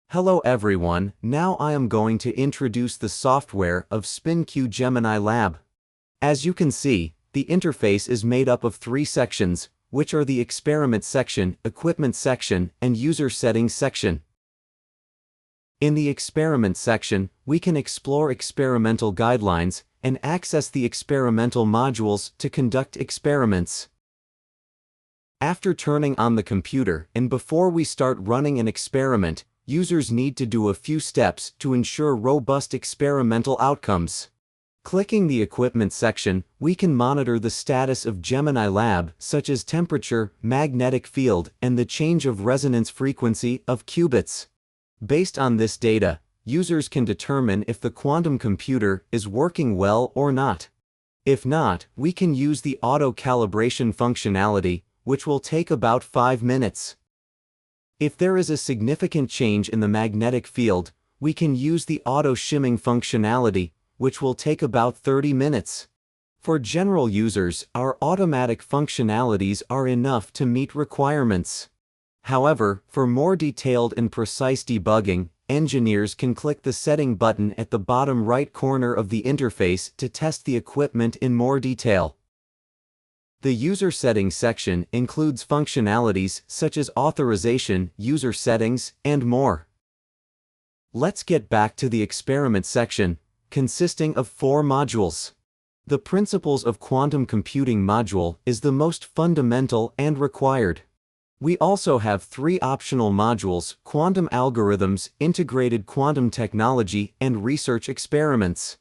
Hello everyone, now I am going to introduce the software of SpinQ Gemini LAB. As you can see, the interface is made up of three sections, which are the experiment section, equipment section, and user settings section. In the experiment section, we can explore experimental guidelines and access the experimental modules to conduct experiments. After turning on the computer and before we start running an experiment, users need to do a few steps to ensure robust experimental outcomes. Clicking the equipment section, we can monitor the status of Gemini LAB, such as temperature, magnetic field, and the change of resonance frequency of qubits. Based on this data, users can determine if the quantum computer is working well or not. If not, we can use the auto-calibration functionality, which will take about 5 minutes. If there is a significant change in the magnetic field, we can use the auto-shimming functionality, which will take about 30 minutes. For general users, our automatic functionalities are enough to meet requirements. However, for more detailed and precise debugging, engineers can click the setting button at the bottom right corner of the interface to test the equipment in more detail. The user settings section includes functionalities such as authorization, user settings, and more. Let's get back to the experiment section, consisting of 4 modules. The Principles of Quantum Computing module is the most fundamental and required. We also have 3 optional modules: Quantum Algorithms, Integrated Quantum Technology, and Research Experiments.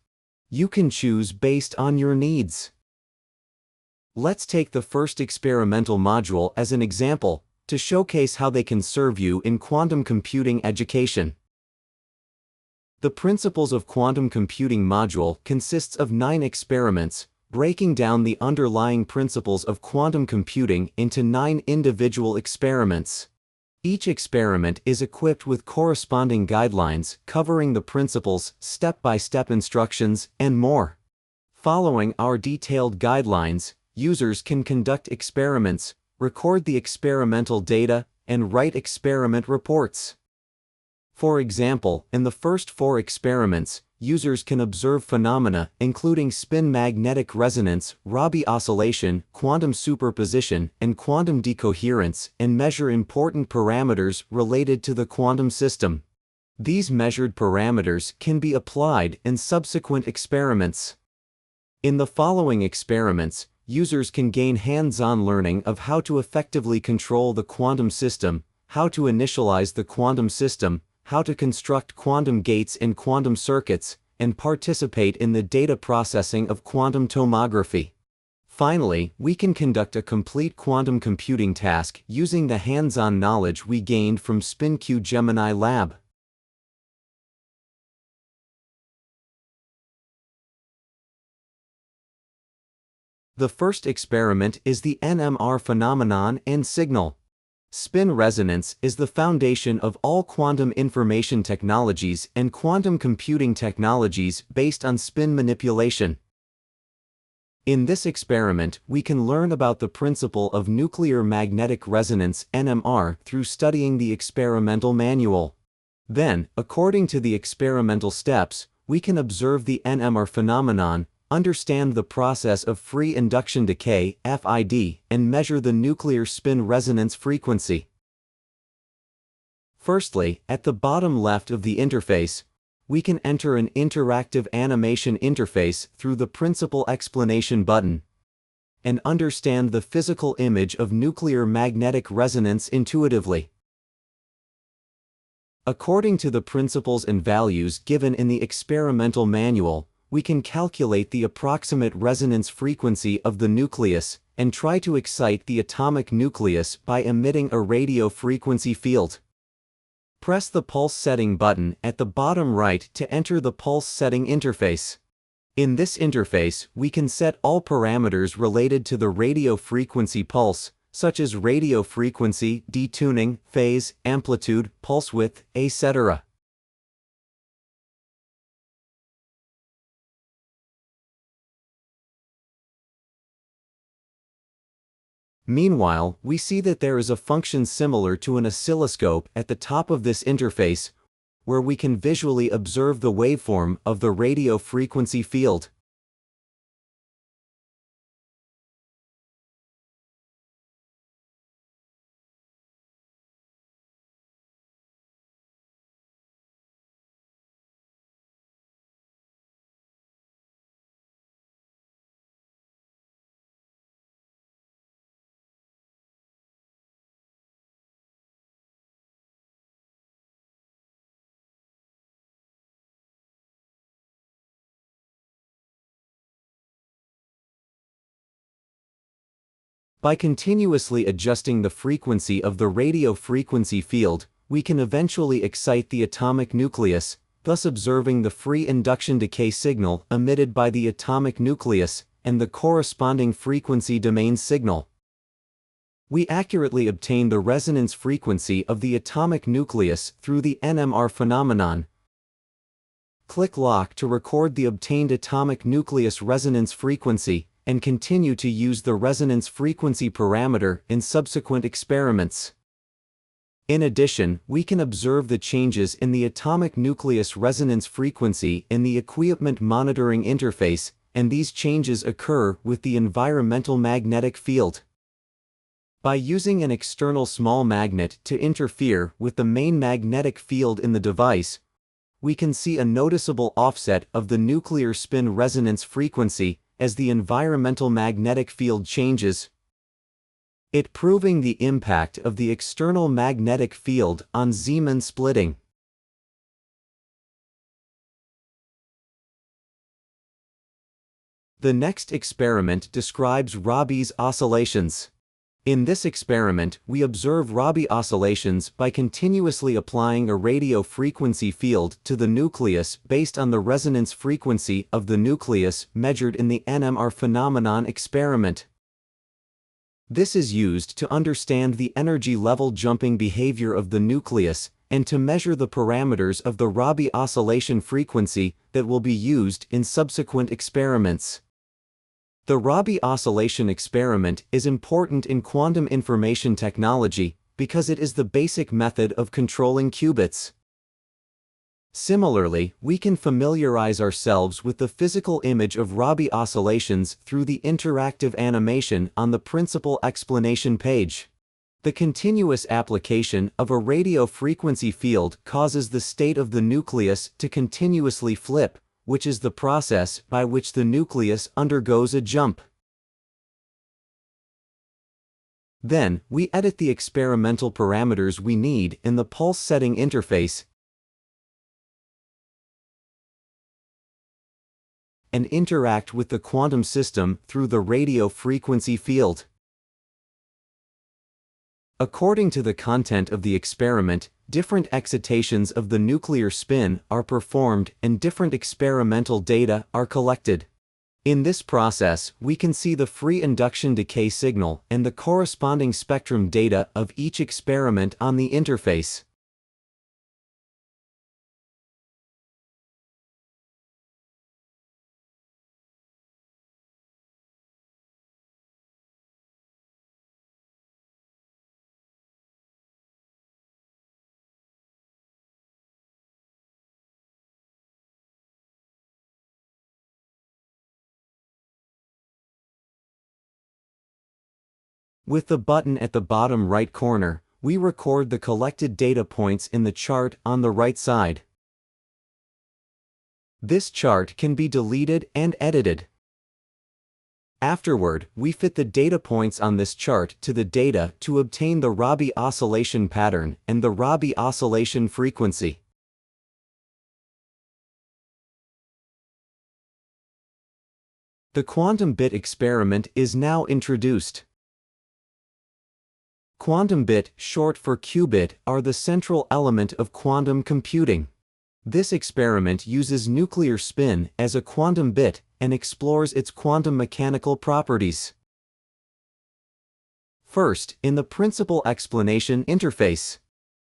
You can choose based on your needs. Let's take the first experimental module as an example, to showcase how they can serve you in quantum computing education. The Principles of Quantum Computing module consists of 9 experiments, breaking down the underlying principles of quantum computing into 9 individual experiments. Each experiment is equipped with corresponding guidelines covering the principles, step-by-step instructions, and more. Following our detailed guidelines, users can conduct experiments, record the experimental data, and write experiment reports. For example, in the first 4 experiments, users can observe phenomena including spin magnetic resonance, Rabi oscillation, quantum superposition, and quantum decoherence, and measure important parameters related to the quantum system. These measured parameters can be applied in subsequent experiments. In the following experiments, users can gain hands-on learning of how to effectively control the quantum system, how to initialize the quantum system, how to construct quantum gates in quantum circuits, and participate in the data processing of quantum tomography. Finally, we can conduct a complete quantum computing task using the hands-on knowledge we gained from SpinQ Gemini LAB. The first experiment is the NMR phenomenon and signal. Spin resonance is the foundation of all quantum information technologies and quantum computing technologies based on spin manipulation. In this experiment, we can learn about the principle of nuclear magnetic resonance (NMR) through studying the experimental manual. Then, according to the experimental steps, we can observe the NMR phenomenon, understand the process of free induction decay (FID), and measure the nuclear spin resonance frequency. Firstly, at the bottom left of the interface, we can enter an interactive animation interface through the Principle Explanation button and understand the physical image of nuclear magnetic resonance intuitively. According to the principles and values given in the experimental manual, we can calculate the approximate resonance frequency of the nucleus and try to excite the atomic nucleus by emitting a radio frequency field. Press the pulse setting button at the bottom right to enter the pulse setting interface. In this interface, we can set all parameters related to the radio frequency pulse, such as radio frequency, detuning, phase, amplitude, pulse width, etc. Meanwhile, we see that there is a function similar to an oscilloscope at the top of this interface, where we can visually observe the waveform of the radio frequency field. By continuously adjusting the frequency of the radio frequency field, we can eventually excite the atomic nucleus, thus observing the free induction decay signal emitted by the atomic nucleus and the corresponding frequency domain signal. We accurately obtain the resonance frequency of the atomic nucleus through the NMR phenomenon. Click Lock to record the obtained atomic nucleus resonance frequency, and continue to use the resonance frequency parameter in subsequent experiments. In addition, we can observe the changes in the atomic nucleus resonance frequency in the equipment monitoring interface, and these changes occur with the environmental magnetic field. By using an external small magnet to interfere with the main magnetic field in the device, we can see a noticeable offset of the nuclear spin resonance frequency as the environmental magnetic field changes, it proving the impact of the external magnetic field on Zeeman splitting. The next experiment describes Rabi's oscillations. In this experiment, we observe Rabi oscillations by continuously applying a radio frequency field to the nucleus based on the resonance frequency of the nucleus measured in the NMR phenomenon experiment. This is used to understand the energy level jumping behavior of the nucleus and to measure the parameters of the Rabi oscillation frequency that will be used in subsequent experiments. The Rabi oscillation experiment is important in quantum information technology because it is the basic method of controlling qubits. Similarly, we can familiarize ourselves with the physical image of Rabi oscillations through the interactive animation on the principal explanation page. The continuous application of a radio frequency field causes the state of the nucleus to continuously flip, which is the process by which the nucleus undergoes a jump. Then, we edit the experimental parameters we need in the pulse setting interface and interact with the quantum system through the radio frequency field. According to the content of the experiment, different excitations of the nuclear spin are performed and different experimental data are collected. In this process, we can see the free induction decay signal and the corresponding spectrum data of each experiment on the interface. With the button at the bottom right corner, we record the collected data points in the chart on the right side. This chart can be deleted and edited. Afterward, we fit the data points on this chart to the data to obtain the Rabi oscillation pattern and the Rabi oscillation frequency. The quantum bit experiment is now introduced. Quantum bit, short for qubit, are the central element of quantum computing. This experiment uses nuclear spin as a quantum bit and explores its quantum mechanical properties. First, in the principal explanation interface,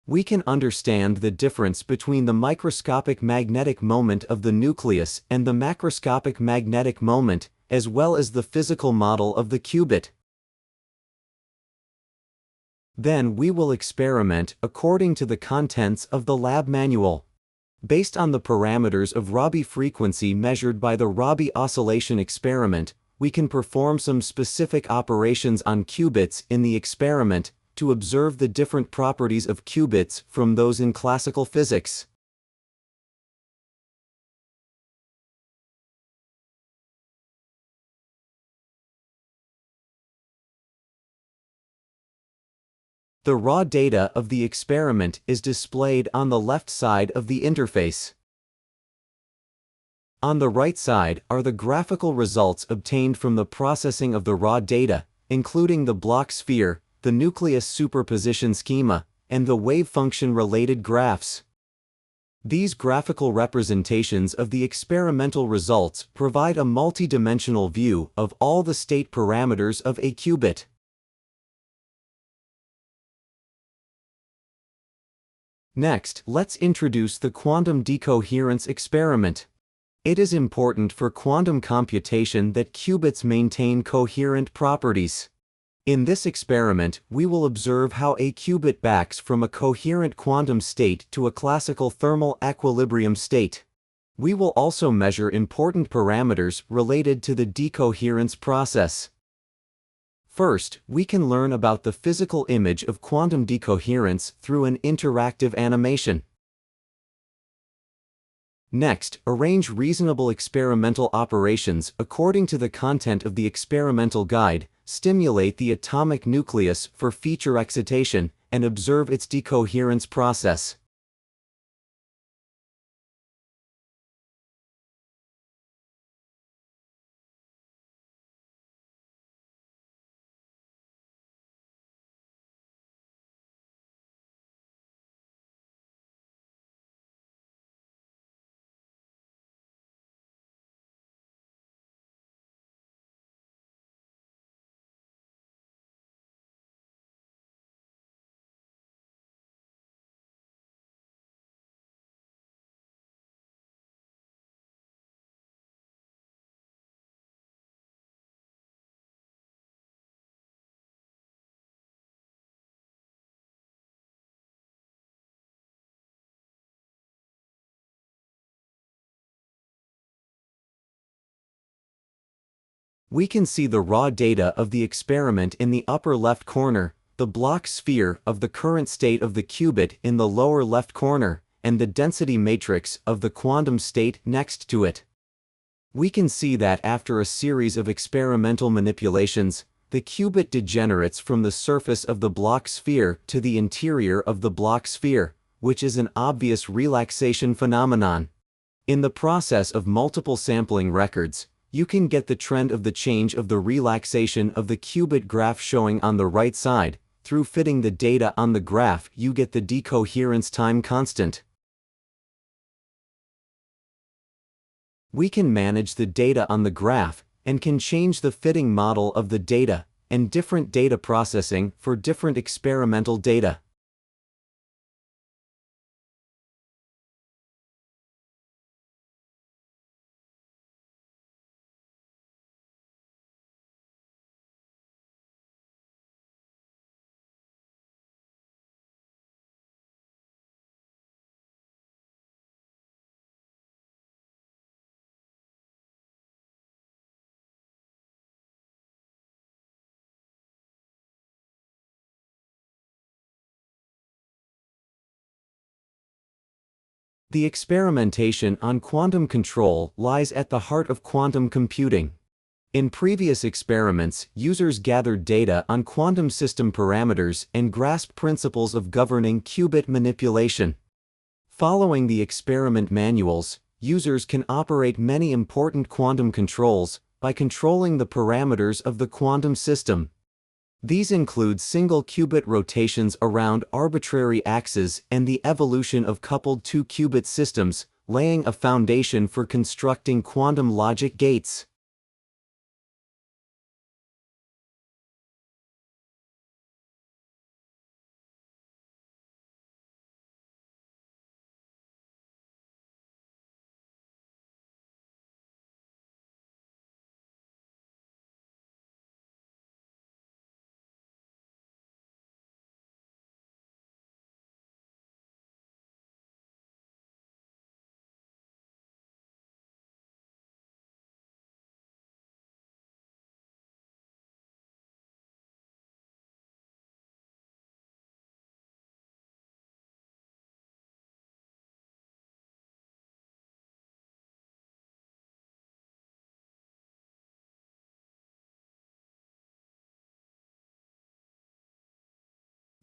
we can understand the difference between the microscopic magnetic moment of the nucleus and the macroscopic magnetic moment, as well as the physical model of the qubit. Then we will experiment according to the contents of the lab manual. Based on the parameters of Rabi frequency measured by the Rabi oscillation experiment, we can perform some specific operations on qubits in the experiment to observe the different properties of qubits from those in classical physics. The raw data of the experiment is displayed on the left side of the interface. On the right side are the graphical results obtained from the processing of the raw data, including the block sphere, the nucleus superposition schema, and the wave function-related graphs. These graphical representations of the experimental results provide a multidimensional view of all the state parameters of a qubit. Next, let's introduce the quantum decoherence experiment. It is important for quantum computation that qubits maintain coherent properties. In this experiment, we will observe how a qubit backs from a coherent quantum state to a classical thermal equilibrium state. We will also measure important parameters related to the decoherence process. First, we can learn about the physical image of quantum decoherence through an interactive animation. Next, arrange reasonable experimental operations according to the content of the experimental guide, stimulate the atomic nucleus for feature excitation, and observe its decoherence process. We can see the raw data of the experiment in the upper left corner, the block sphere of the current state of the qubit in the lower left corner, and the density matrix of the quantum state next to it. We can see that after a series of experimental manipulations, the qubit degenerates from the surface of the block sphere to the interior of the block sphere, which is an obvious relaxation phenomenon. In the process of multiple sampling records, you can get the trend of the change of the relaxation of the qubit graph showing on the right side. Through fitting the data on the graph, you get the decoherence time constant. We can manage the data on the graph and can change the fitting model of the data and different data processing for different experimental data. The experimentation on quantum control lies at the heart of quantum computing. In previous experiments, users gathered data on quantum system parameters and grasped principles of governing qubit manipulation. Following the experiment manuals, users can operate many important quantum controls by controlling the parameters of the quantum system. These include single qubit rotations around arbitrary axes and the evolution of coupled two-qubit systems, laying a foundation for constructing quantum logic gates.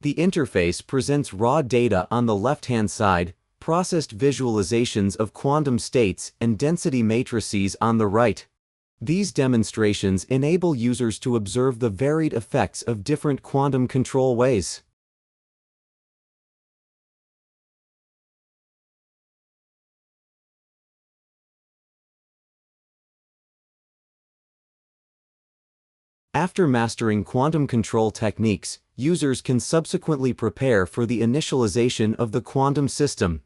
The interface presents raw data on the left-hand side, processed visualizations of quantum states and density matrices on the right. These demonstrations enable users to observe the varied effects of different quantum control ways. After mastering quantum control techniques, users can subsequently prepare for the initialization of the quantum system.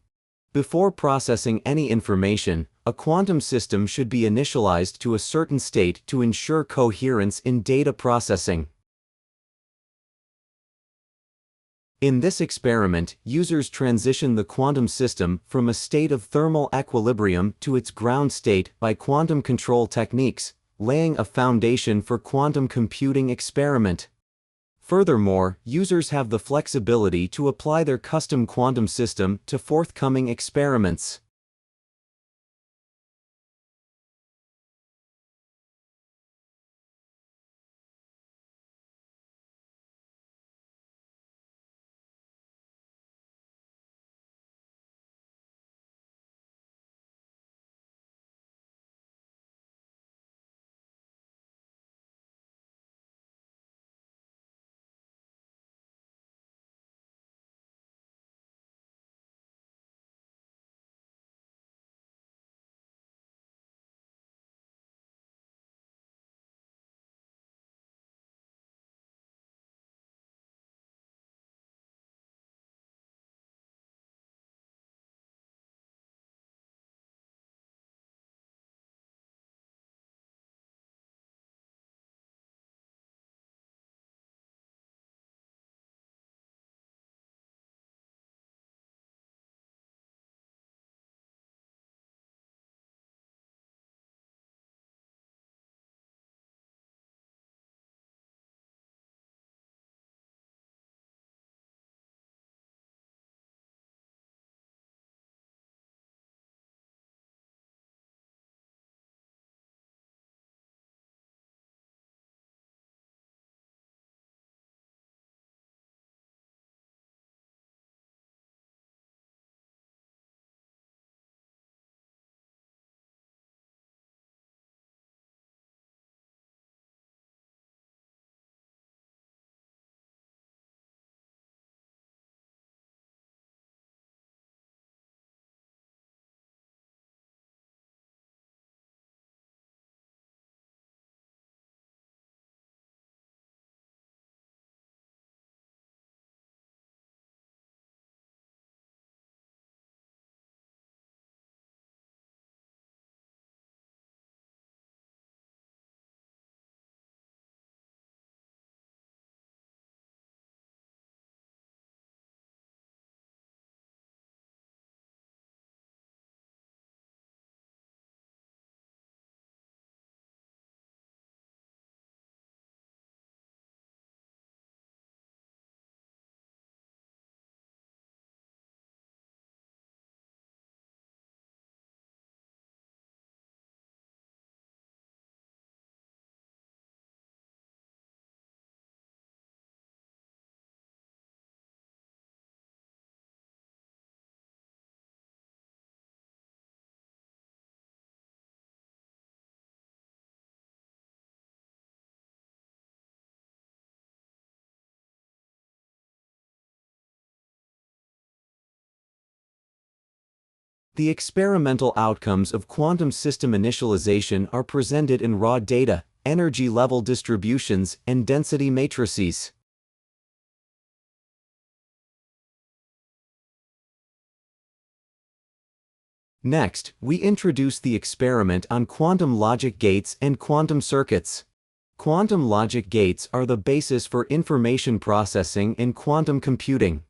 Before processing any information, a quantum system should be initialized to a certain state to ensure coherence in data processing. In this experiment, users transition the quantum system from a state of thermal equilibrium to its ground state by quantum control techniques, laying a foundation for quantum computing experiment. Furthermore, users have the flexibility to apply their custom quantum system to forthcoming experiments. The experimental outcomes of quantum system initialization are presented in raw data, energy level distributions, and density matrices. Next, we introduce the experiment on quantum logic gates and quantum circuits. Quantum logic gates are the basis for information processing in quantum computing.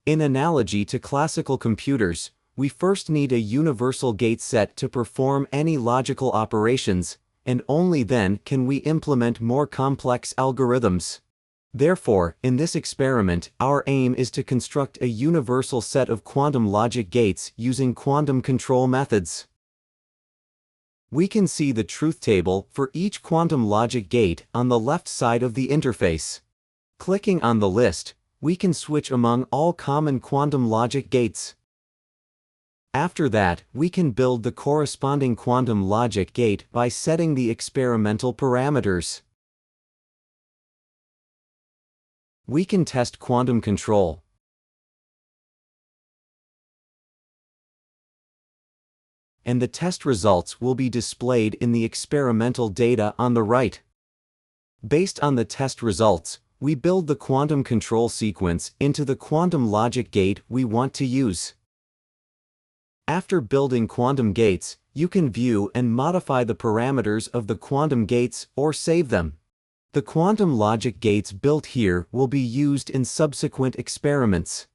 In analogy to classical computers, we first need a universal gate set to perform any logical operations, and only then can we implement more complex algorithms. Therefore, in this experiment, our aim is to construct a universal set of quantum logic gates using quantum control methods. We can see the truth table for each quantum logic gate on the left side of the interface. Clicking on the list, we can switch among all common quantum logic gates. After that, we can build the corresponding quantum logic gate by setting the experimental parameters. We can test quantum control. And the test results will be displayed in the experimental data on the right. Based on the test results, we build the quantum control sequence into the quantum logic gate we want to use. After building quantum gates, you can view and modify the parameters of the quantum gates or save them. The quantum logic gates built here will be used in subsequent experiments.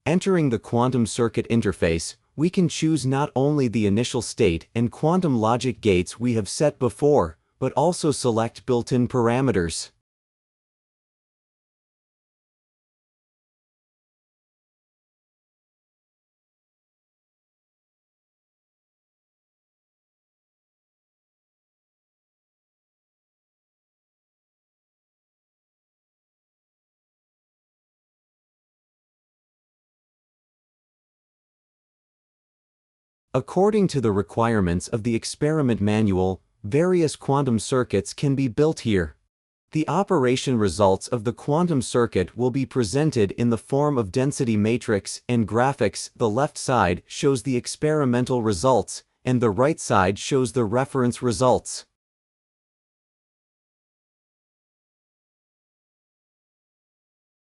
Entering the quantum circuit interface, we can choose not only the initial state and quantum logic gates we have set before, but also select built-in parameters. According to the requirements of the experiment manual, various quantum circuits can be built here. The operation results of the quantum circuit will be presented in the form of density matrix and graphics. The left side shows the experimental results, and the right side shows the reference results.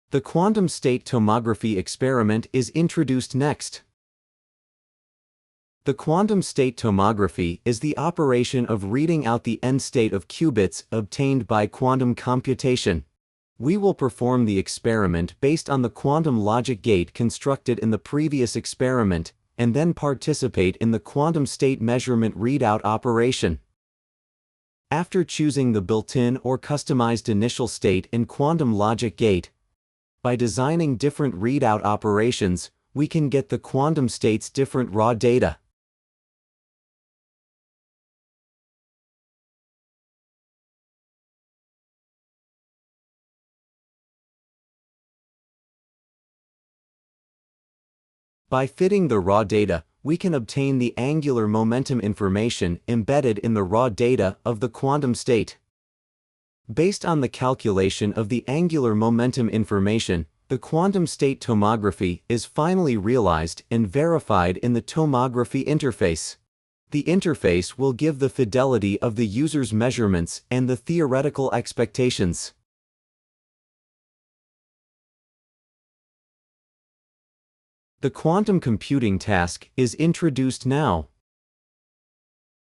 The quantum state tomography experiment is introduced next. The quantum state tomography is the operation of reading out the end state of qubits obtained by quantum computation. We will perform the experiment based on the quantum logic gate constructed in the previous experiment, and then participate in the quantum state measurement readout operation. After choosing the built-in or customized initial state and quantum logic gate, by designing different readout operations, we can get the quantum state's different raw data. By fitting the raw data, we can obtain the angular momentum information embedded in the raw data of the quantum state. Based on the calculation of the angular momentum information, the quantum state tomography is finally realized and verified in the tomography interface. The interface will give the fidelity of the user's measurements and the theoretical expectations. The quantum computing task is introduced now.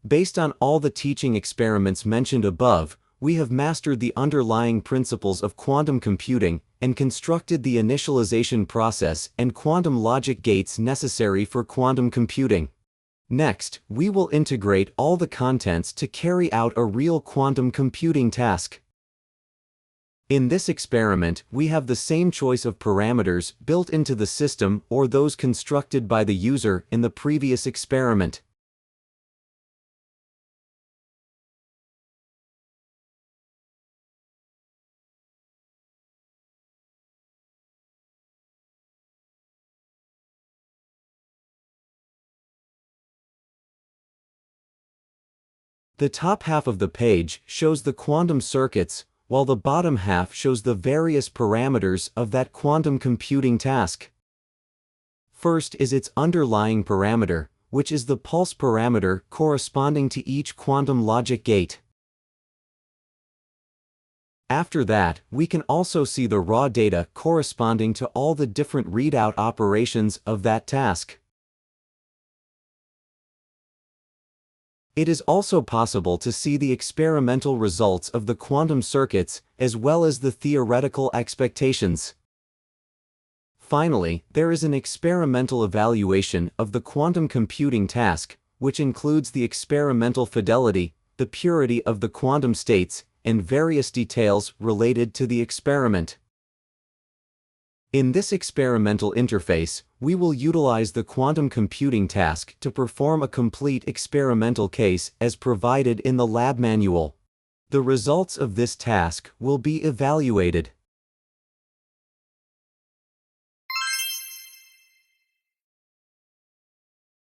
Based on all the teaching experiments mentioned above, we have mastered the underlying principles of quantum computing and constructed the initialization process and quantum logic gates necessary for quantum computing. Next, we will integrate all the contents to carry out a real quantum computing task. In this experiment, we have the same choice of parameters built into the system or those constructed by the user in the previous experiment. The top half of the page shows the quantum circuits, while the bottom half shows the various parameters of that quantum computing task. First is its underlying parameter, which is the pulse parameter corresponding to each quantum logic gate. After that, we can also see the raw data corresponding to all the different readout operations of that task. It is also possible to see the experimental results of the quantum circuits as well as the theoretical expectations. Finally, there is an experimental evaluation of the quantum computing task, which includes the experimental fidelity, the purity of the quantum states, and various details related to the experiment. In this experimental interface, we will utilize the quantum computing task to perform a complete experimental case as provided in the lab manual. The results of this task will be evaluated.